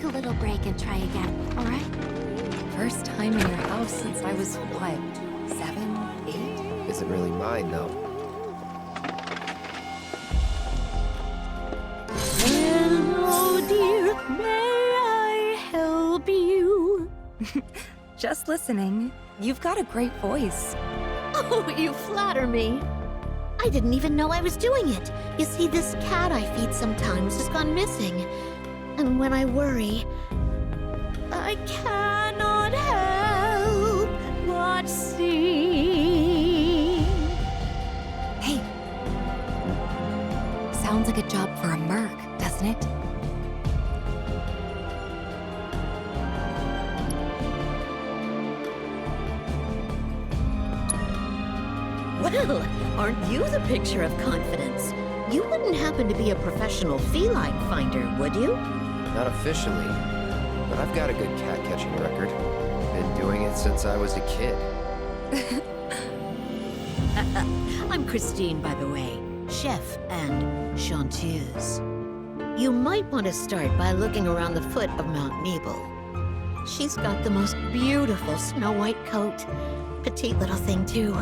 a little break and try again, alright? First time in your house since I was, what, 7, 8? Isn't really mine, though. Hello, dear. May I help you? Just listening. You've got a great voice. Oh, you flatter me. I didn't even know I was doing it. You see, this cat I feed sometimes has gone missing. And when I worry, I cannot help but sing. Hey. Sounds like a job for a merc, doesn't it? Well, aren't you the picture of confidence? You wouldn't happen to be a professional feline finder, would you? Not officially, but I've got a good cat-catching record. Been doing it since I was a kid. I'm Christine, by the way. Chef and chanteuse. You might want to start by looking around the foot of Mount Nebel. She's got the most beautiful snow-white coat. Petite little thing, too.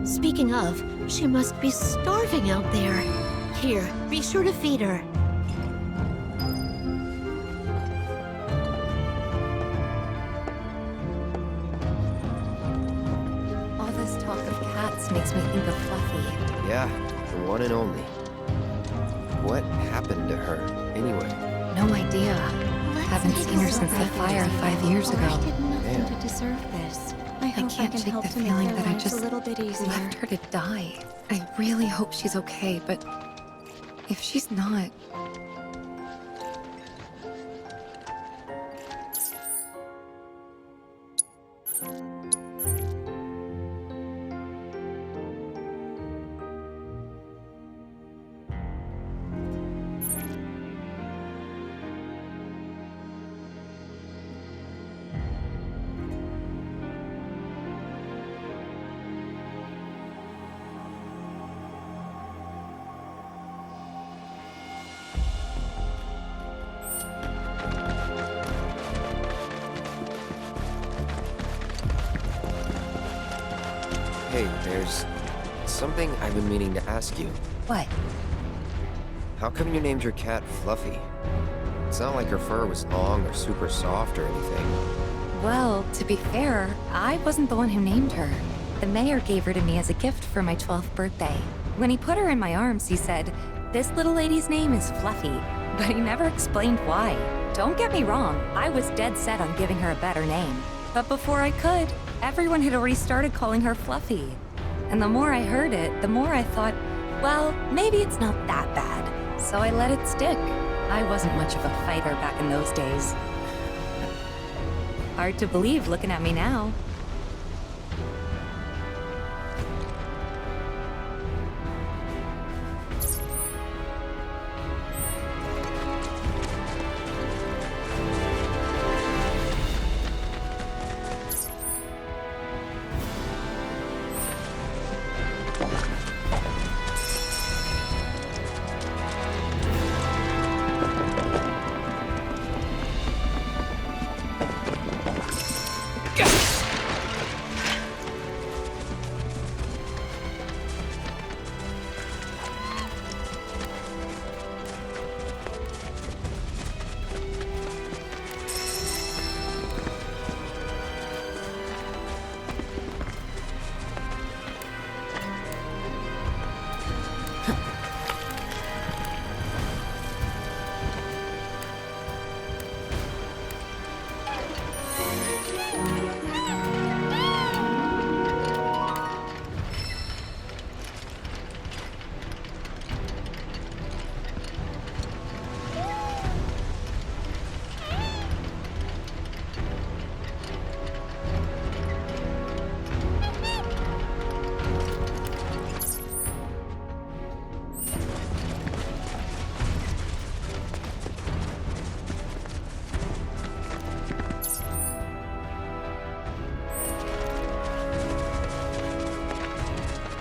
Speaking of, she must be starving out there. Here, be sure to feed her. All this talk of cats makes me think of Fluffy. Yeah, the one and only. What happened to her, anyway? No idea. Haven't seen her since the fire 5 years ago. I did nothing Damn. to deserve this. I hope I can't can shake help the to make feeling their that I lives just a little bit easier. left her to die. I really hope she's okay, but if she's not... Hey, there's something I've been meaning to ask you. What? How come you named your cat Fluffy? It's not like her fur was long or super soft or anything. Well, to be fair, I wasn't the one who named her. The mayor gave her to me as a gift for my 12th birthday. When he put her in my arms, he said, "This little lady's name is Fluffy," but he never explained why. Don't get me wrong, I was dead set on giving her a better name. But before I could, everyone had already started calling her Fluffy. And the more I heard it, the more I thought, well, maybe it's not that bad. So I let it stick. I wasn't much of a fighter back in those days. Hard to believe looking at me now.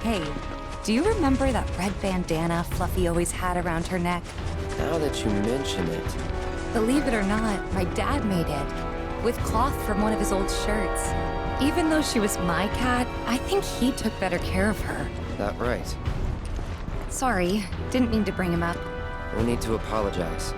Hey, do you remember that red bandana Fluffy always had around her neck? Now that you mention it, Believe it or not, my dad made it. With cloth from one of his old shirts. Even though she was my cat, I think he took better care of her. That right. Sorry, didn't mean to bring him up. No need to apologize.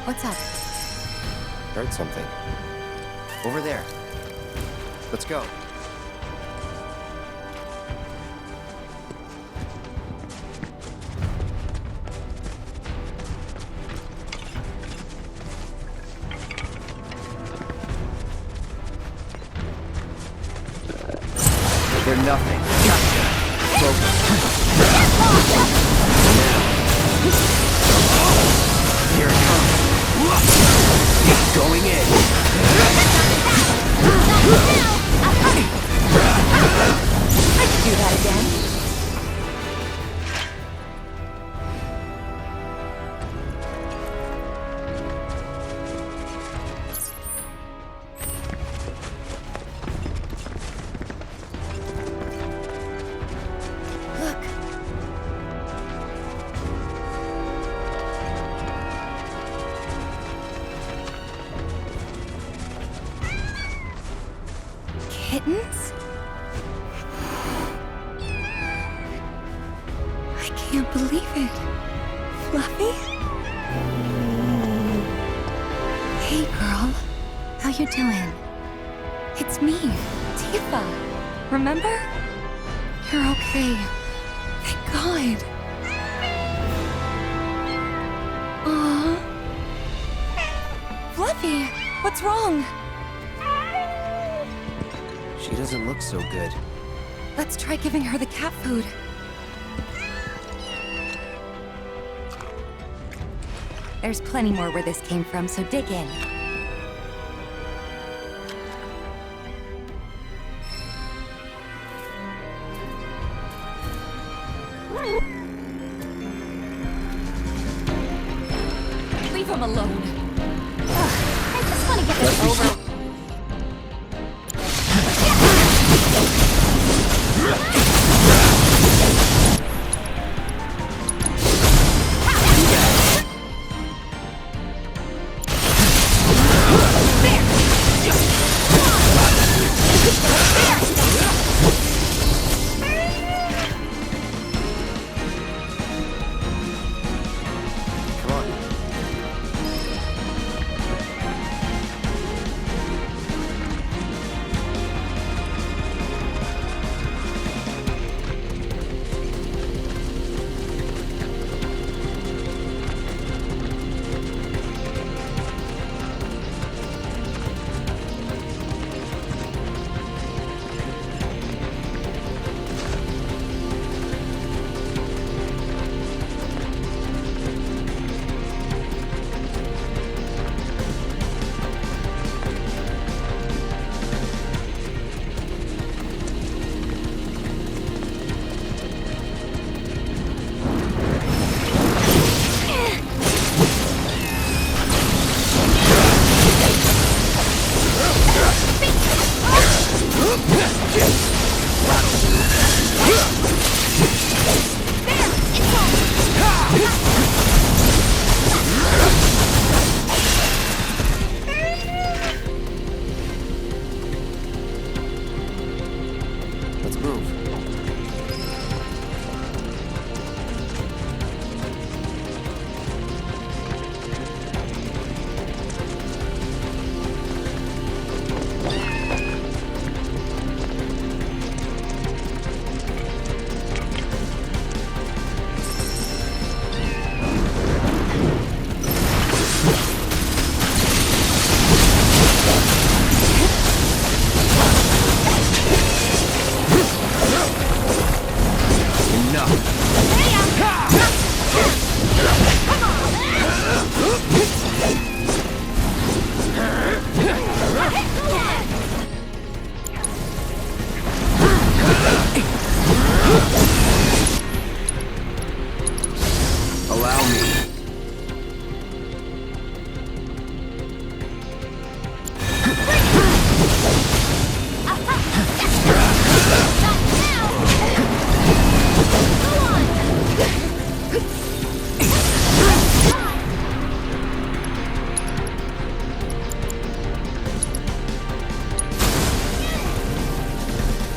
What's up? Heard something. Over there. Let's go. They're nothing. Gotcha. Focus. Here it comes. Going in. I could do that again. Kittens? I can't believe it. Fluffy? Hey, girl. How you doing? It's me, Tifa. Remember? You're okay. Thank God. Aww. Fluffy, what's wrong? She doesn't look so good. Let's try giving her the cat food. There's plenty more where this came from, so dig in. Leave him alone. I just want to get this over.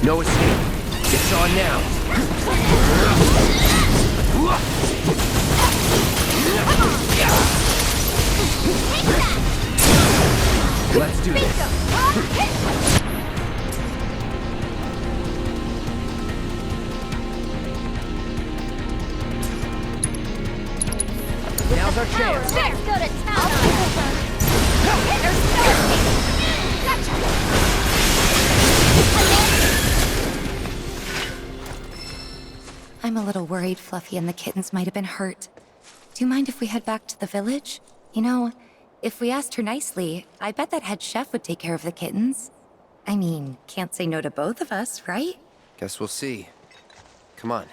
No escape. It's on now. Let's do this. Now's our chance. Let's go to town. There's no escape. Gotcha. I'm a little worried Fluffy and the kittens might have been hurt. Do you mind if we head back to the village? You know, if we asked her nicely, I bet that head chef would take care of the kittens. I mean, can't say no to both of us, right? Guess we'll see. Come on.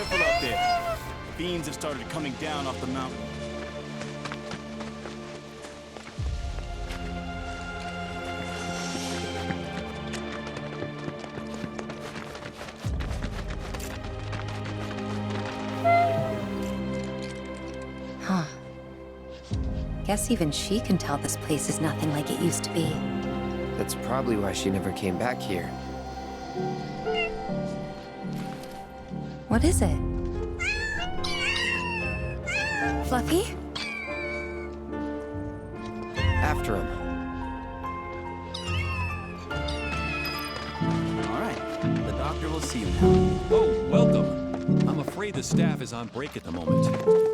careful up there. Fiends have started coming down off the mountain. Huh. Guess even she can tell this place is nothing like it used to be. That's probably why she never came back here. What is it? Fluffy? After him. All right, the doctor will see you now. Oh, welcome. I'm afraid the staff is on break at the moment.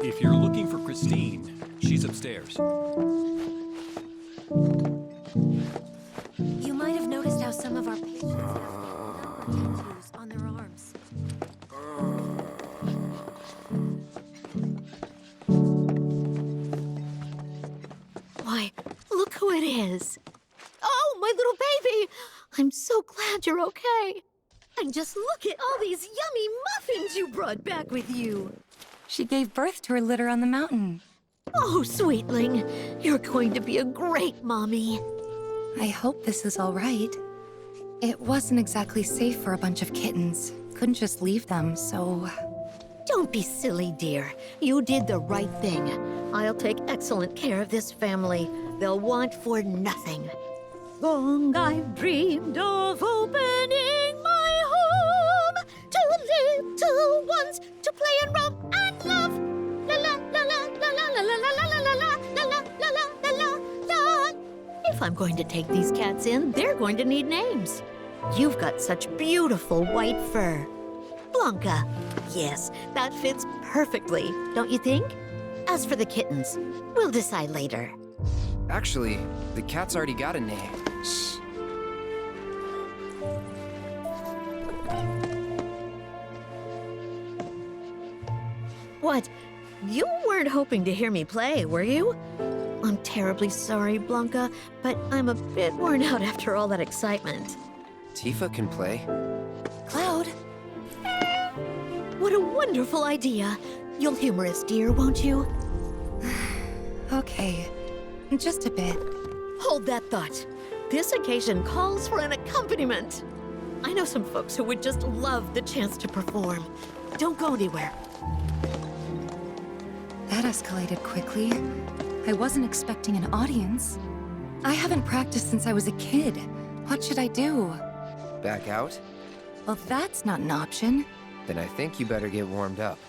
If you're looking for Christine, she's upstairs. You might have noticed how some of our patients have tattoos on their arms. Why, look who it is. Oh, my little baby! I'm so glad you're okay. And just look at all these yummy muffins you brought back with you. She gave birth to her litter on the mountain. Oh, sweetling, you're going to be a great mommy. I hope this is all right. It wasn't exactly safe for a bunch of kittens. Couldn't just leave them, so... Don't be silly, dear. You did the right thing. I'll take excellent care of this family. They'll want for nothing. Long I've dreamed of opening my home to little ones to play and romp and love. La la la la la la la la la la la la la la la la la. If I'm going to take these cats in, they're going to need names. You've got such beautiful white fur. Blanca. Yes, that fits perfectly, don't you think? As for the kittens, we'll decide later. Actually, the cat's already got a name. Shh. What? You weren't hoping to hear me play, were you? I'm terribly sorry, Blanca, but I'm a bit worn out after all that excitement. Tifa can play. Cloud! What a wonderful idea. You'll humor us, dear, won't you? Okay, just a bit. Hold that thought. This occasion calls for an accompaniment. I know some folks who would just love the chance to perform. Don't go anywhere. That escalated quickly. I wasn't expecting an audience. I haven't practiced since I was a kid. What should I do? Back out? Well, that's not an option. Then I think you better get warmed up.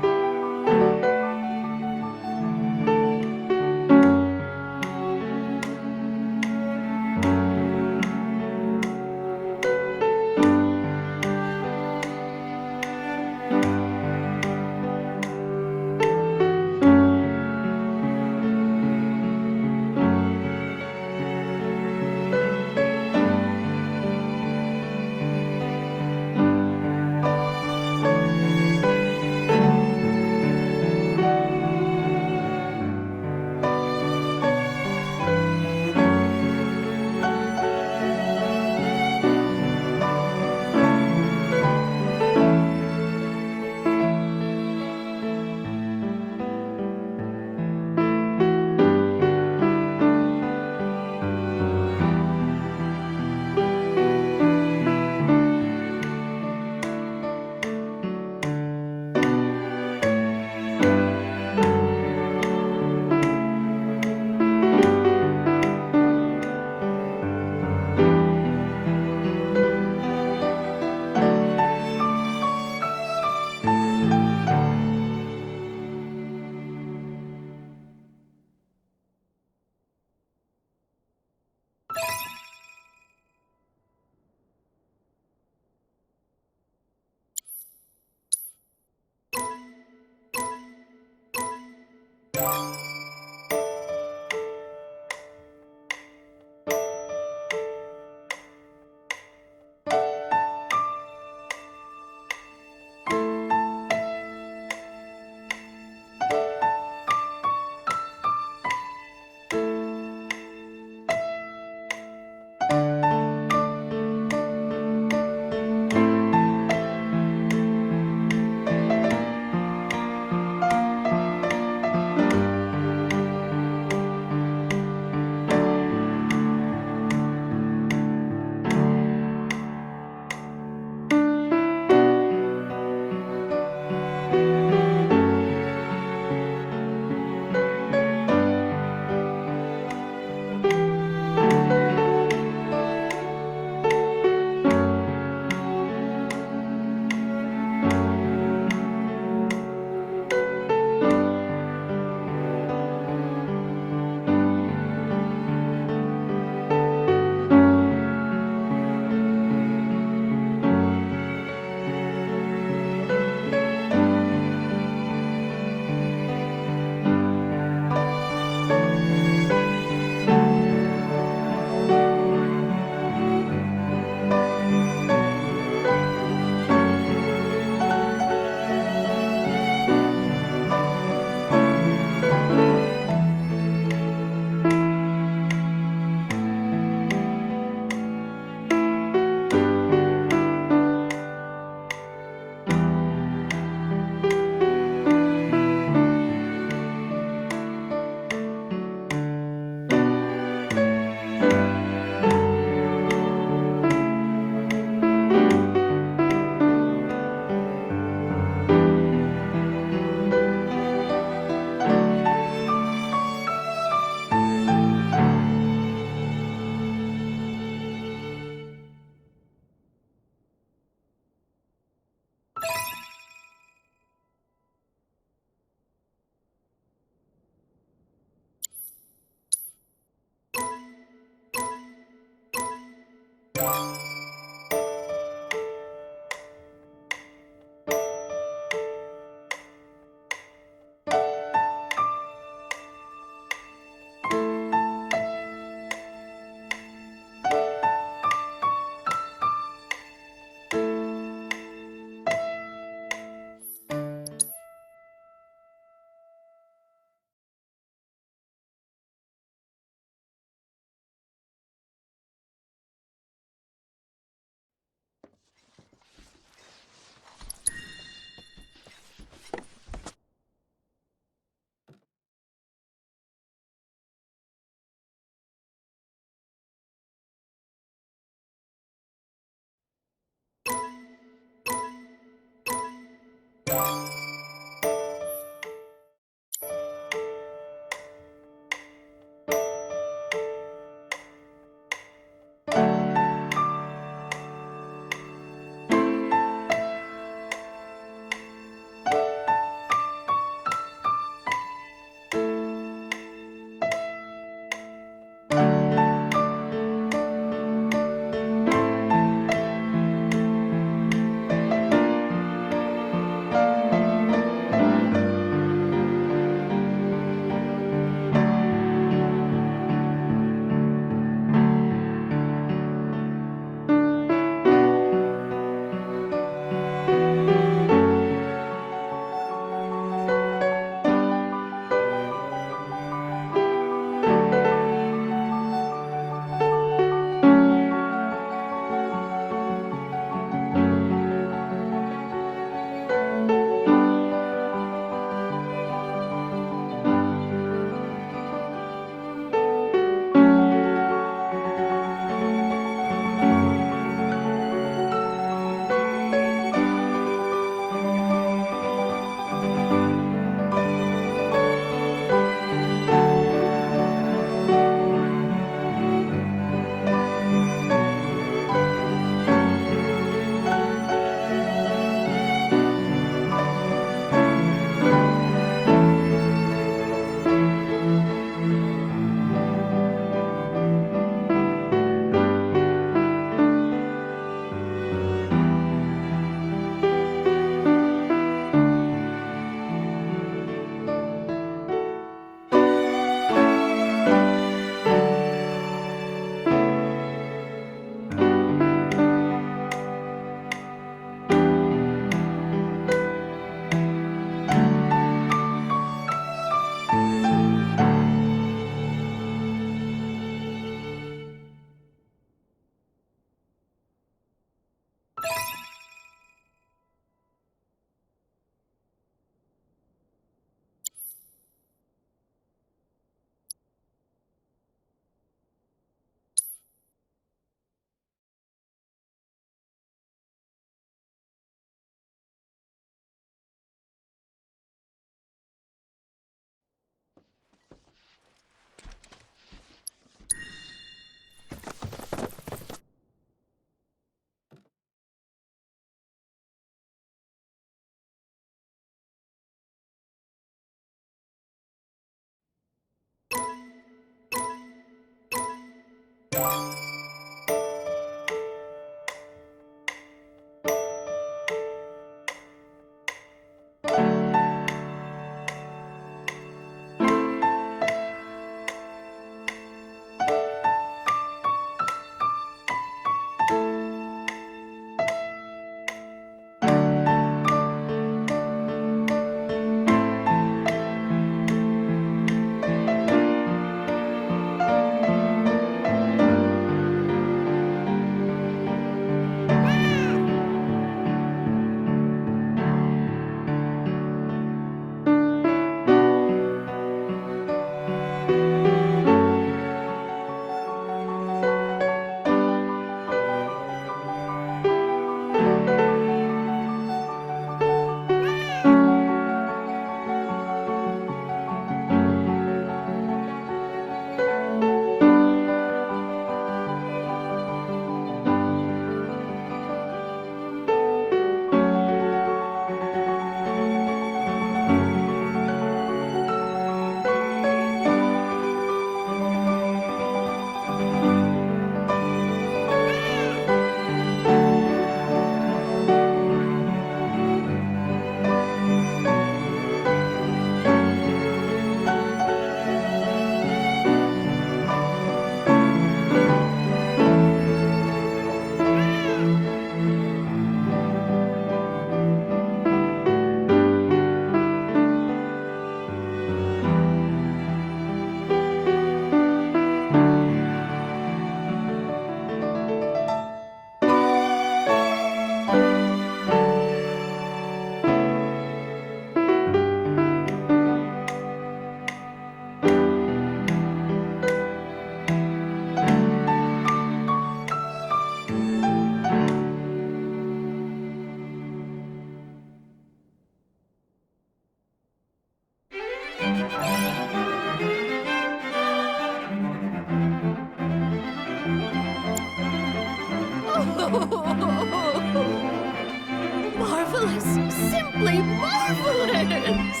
Marvelous! Simply marvelous!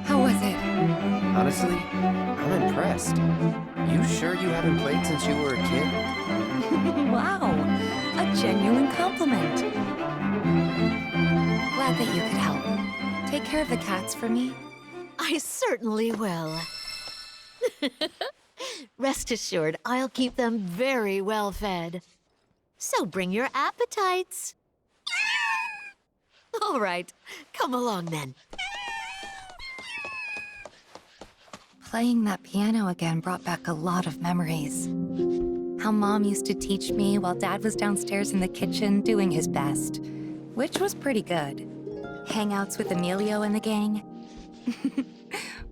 How was it? Honestly, I'm impressed. You sure you haven't played since you were a kid? Wow, a genuine compliment. Glad that you could help. Take care of the cats for me. I certainly will. Rest assured, I'll keep them very well fed. So bring your appetites. All right, come along then. Playing that piano again brought back a lot of memories. How Mom used to teach me while Dad was downstairs in the kitchen doing his best, which was pretty good. Hangouts with Emilio and the gang,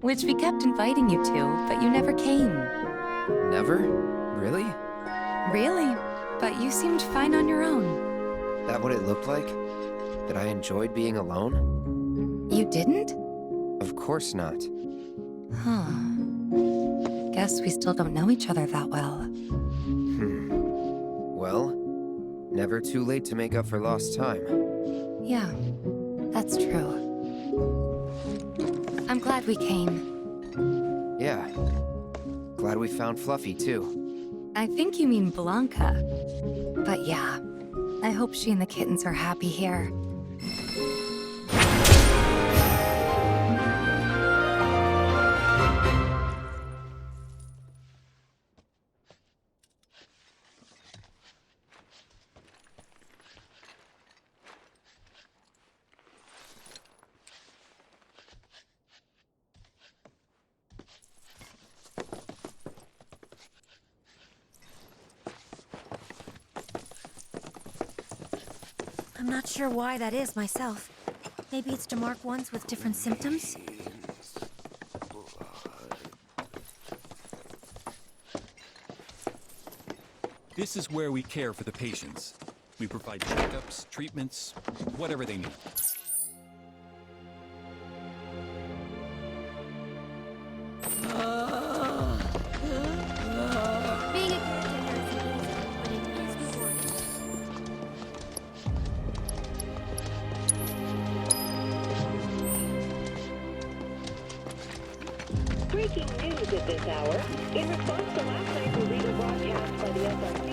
which we kept inviting you to, but you never came. Never? Really? Really? But you seemed fine on your own. That what it looked like? That I enjoyed being alone? You didn't? Of course not. Huh. Guess we still don't know each other that well. Well, never too late to make up for lost time. Yeah, that's true. I'm glad we came. Yeah. Glad we found Fluffy, too. I think you mean Blanca. But yeah, I hope she and the kittens are happy here. I'm not sure why that is myself. Maybe it's to mark ones with different symptoms? This is where we care for the patients. We provide checkups, treatments, whatever they need. Being a caretaker isn't easy, but it is rewarding. Breaking news at this hour. In response to last night's illegal broadcast by the SRC.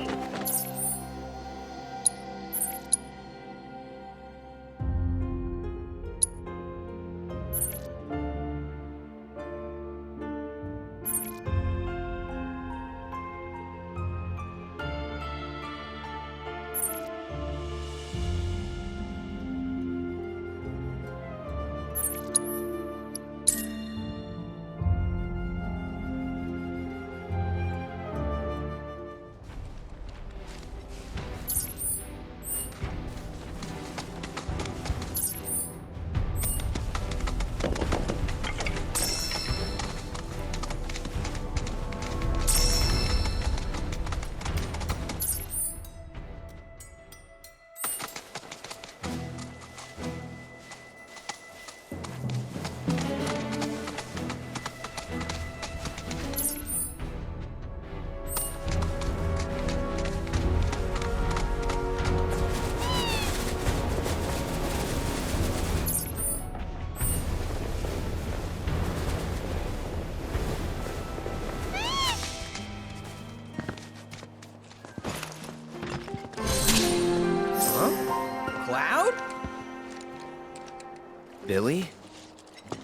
Billy?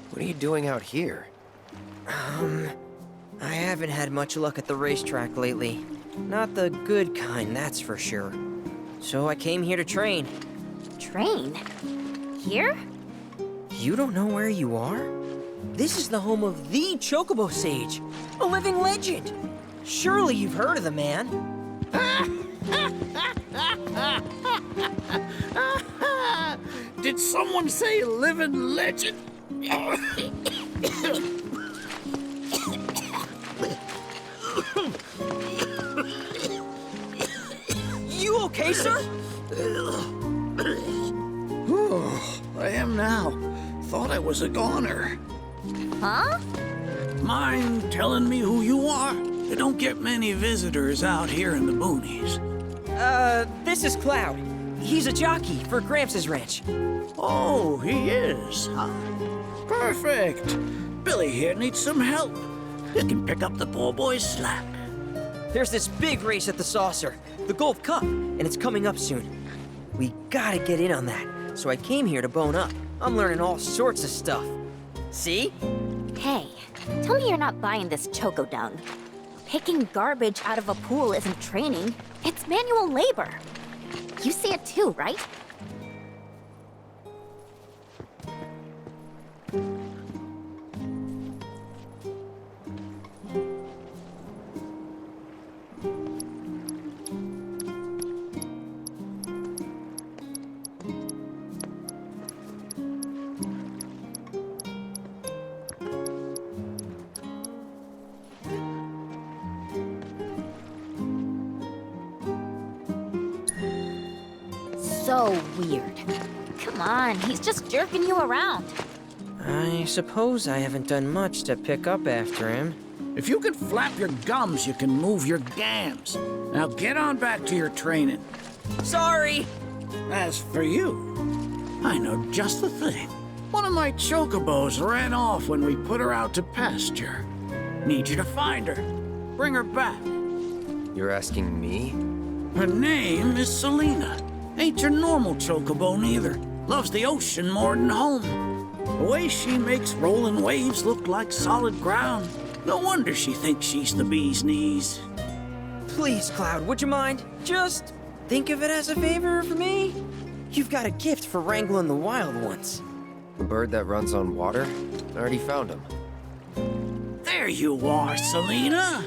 What are you doing out here? I haven't had much luck at the racetrack lately. Not the good kind, that's for sure. So I came here to train. Train? Here? You don't know where you are? This is the home of the Chocobo Sage, a living legend. Surely you've heard of the man. Did someone say living legend? You okay, sir? am now. Thought I was a goner. Huh? Mind telling me who you are? You don't get many visitors out here in the boonies. This is Cloud. He's a jockey for Gramps' ranch. Oh, he is, huh? Perfect. Billy here needs some help. You can pick up the poor boy's slack. There's this big race at the Saucer, the Gold Cup, and it's coming up soon. We gotta get in on that, so I came here to bone up. I'm learning all sorts of stuff. See? Hey, tell me you're not buying this choco dung. Picking garbage out of a pool isn't training. It's manual labor. You see it too, right? So weird. Come on, he's just jerking you around. I suppose I haven't done much to pick up after him. If you can flap your gums, you can move your gams. Now get on back to your training. Sorry! As for you, I know just the thing. One of my chocobos ran off when we put her out to pasture. Need you to find her. Bring her back. You're asking me? Her name is Selena. Ain't your normal chocobo neither. Loves the ocean more than home. The way she makes rolling waves look like solid ground. No wonder she thinks she's the bee's knees. Please, Cloud, would you mind? Just think of it as a favor for me. You've got a gift for wrangling the wild ones. The bird that runs on water? I already found him. There you are, Selena.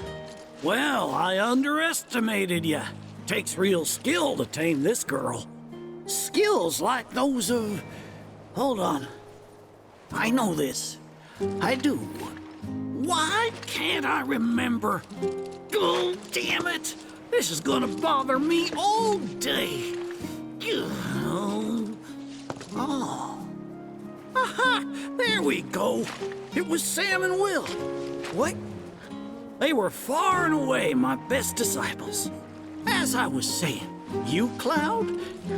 Well, I underestimated you. Takes real skill to tame this girl. Skills like those of... Hold on. I know this. I do. Why can't I remember? Oh, damn it! This is gonna bother me all day. Oh. Aha! There we go. It was Sam and Will. What? They were far and away my best disciples. As I was saying, you, Cloud,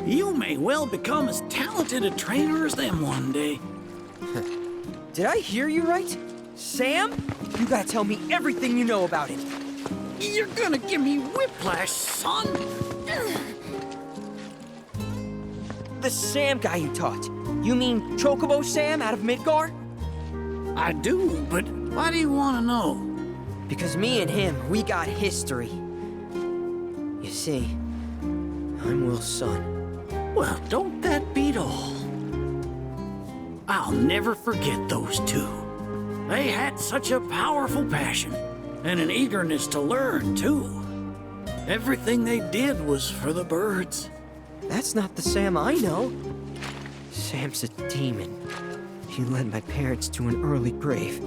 you may well become as talented a trainer as them one day. Did I hear you right? Sam? You gotta tell me everything you know about it. You're gonna give me whiplash, son. The Sam guy you taught. You mean Chocobo Sam out of Midgar? I do, but why do you want to know? Because me and him, we got history. You see, I'm Will's son. Well, don't that beat all? I'll never forget those two. They had such a powerful passion, and an eagerness to learn, too. Everything they did was for the birds. That's not the Sam I know. Sam's a demon. He led my parents to an early grave.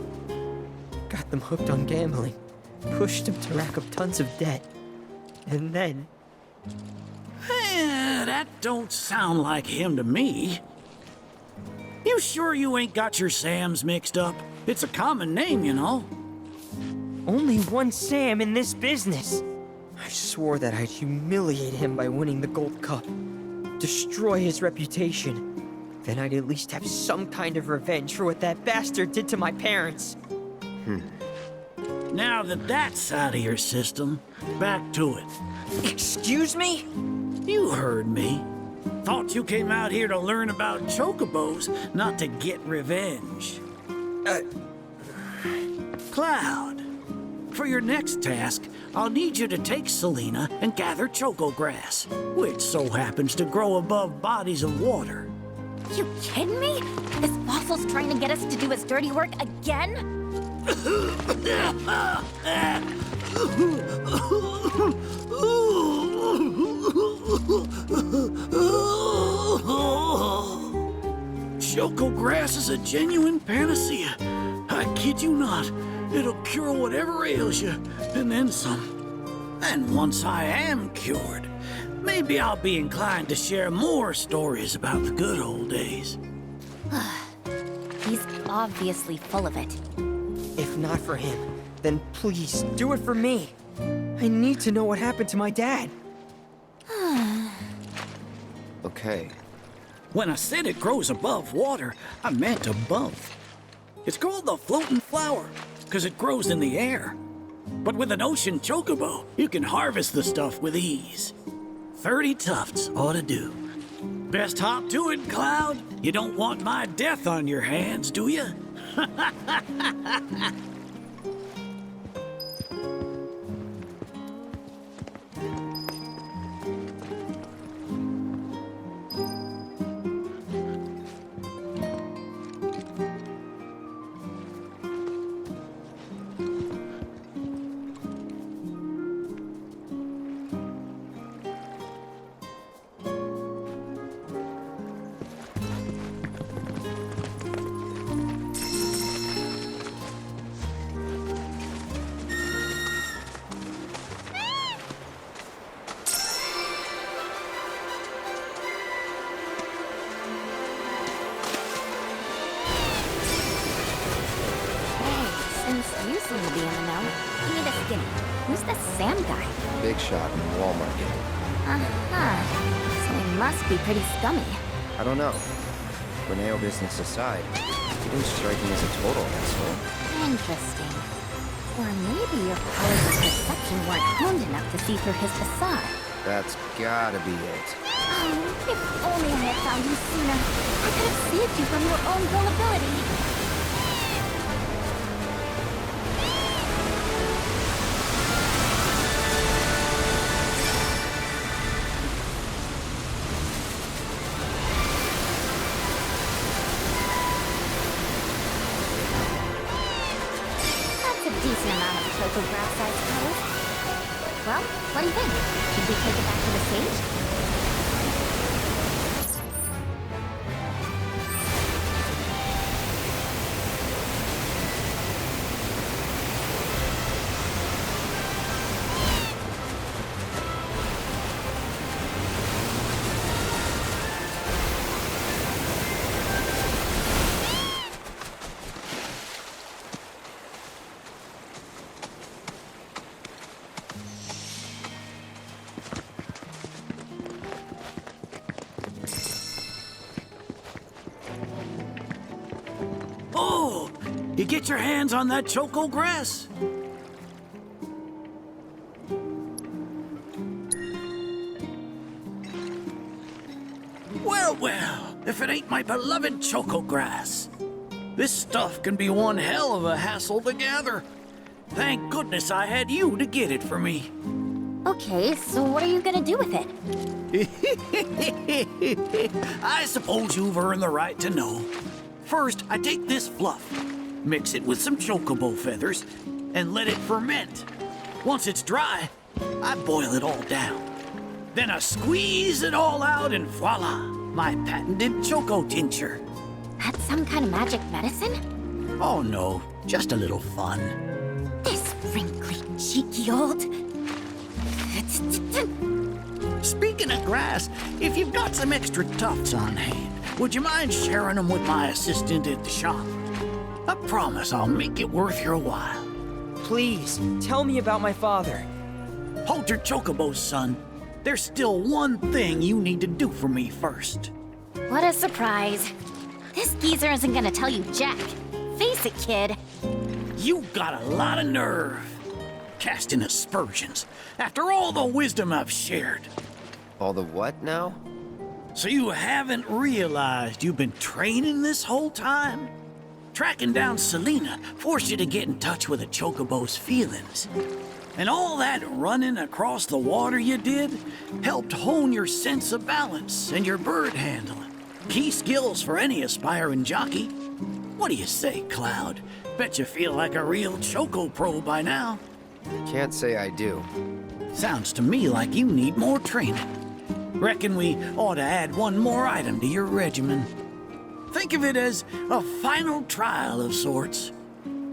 Got them hooked on gambling. Pushed them to rack up tons of debt. And then... That don't sound like him to me. You sure you ain't got your Sams mixed up? It's a common name, you know. Only one Sam in this business. I swore that I'd humiliate him by winning the Gold Cup. Destroy his reputation. Then I'd at least have some kind of revenge for what that bastard did to my parents. Now that that's out of your system, back to it. Excuse me? You heard me. Thought you came out here to learn about chocobos, not to get revenge. Cloud, for your next task, I'll need you to take Selena and gather choco grass, which so happens to grow above bodies of water. You kidding me? This fossil's trying to get us to do his dirty work again? Choco grass is a genuine panacea. I kid you not. It'll cure whatever ails you, and then some. And once I am cured, maybe I'll be inclined to share more stories about the good old days. obviously full of it. If not for him, then please do it for me. I need to know what happened to my dad. Okay. When I said it grows above water, I meant above. It's called the floating flower, because it grows in the air. But with an ocean chocobo, you can harvest the stuff with ease. 30 tufts ought to do. Best hop to it, Cloud. You don't want my death on your hands, do you? You seem to be in the know. Give me the skinny. Who's the Sam guy? Big shot in the wall market. Uh-huh. So he must be pretty scummy. I don't know. Reneo business aside, he didn't strike me as a total asshole. Interesting. Or maybe your powers of perception weren't honed enough to see through his facade. That's gotta be it. Oh, if only I had found you sooner. I could have saved you from your own gullibility. Decent amount of chocograph size powers. Well, what do you think? Should we take it back to the stage? Oh! You get your hands on that choco grass? Well, well, if it ain't my beloved choco grass. This stuff can be one hell of a hassle to gather. Thank goodness I had you to get it for me. Okay, so what are you gonna do with it? I suppose you've earned the right to know. First, I take this fluff, mix it with some chocobo feathers, and let it ferment. Once it's dry, I boil it all down. Then I squeeze it all out and voila, my patented choco tincture. That's some kind of magic medicine? Oh no, just a little fun. This wrinkly, cheeky old... Speaking of grass, if you've got some extra tufts on hand, would you mind sharing them with my assistant at the shop? I promise I'll make it worth your while. Please, tell me about my father. Hold your chocobos, son. There's still one thing you need to do for me first. What a surprise. This geezer isn't gonna tell you jack. Face it, kid. You got a lot of nerve. Casting aspersions after all the wisdom I've shared. All the what now? So you haven't realized you've been training this whole time? Tracking down Selena forced you to get in touch with a chocobo's feelings. And all that running across the water you did helped hone your sense of balance and your bird handling. Key skills for any aspiring jockey. What do you say, Cloud? Bet you feel like a real choco pro by now. Can't say I do. Sounds to me like you need more training. Reckon we ought to add one more item to your regimen. Think of it as a final trial of sorts.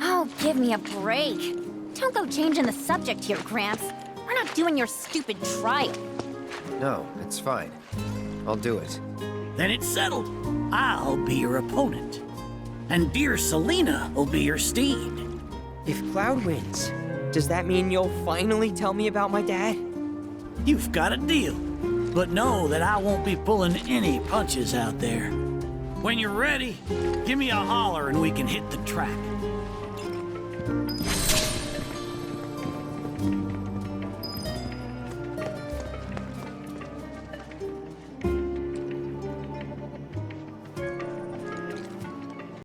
Oh, give me a break. Don't go changing the subject here, Gramps. We're not doing your stupid trial. No, it's fine. I'll do it. Then it's settled. I'll be your opponent. and dear Selena will be your steed. If Cloud wins, does that mean you'll finally tell me about my dad? You've got a deal, but know that I won't be pulling any punches out there. When you're ready, give me a holler and we can hit the track.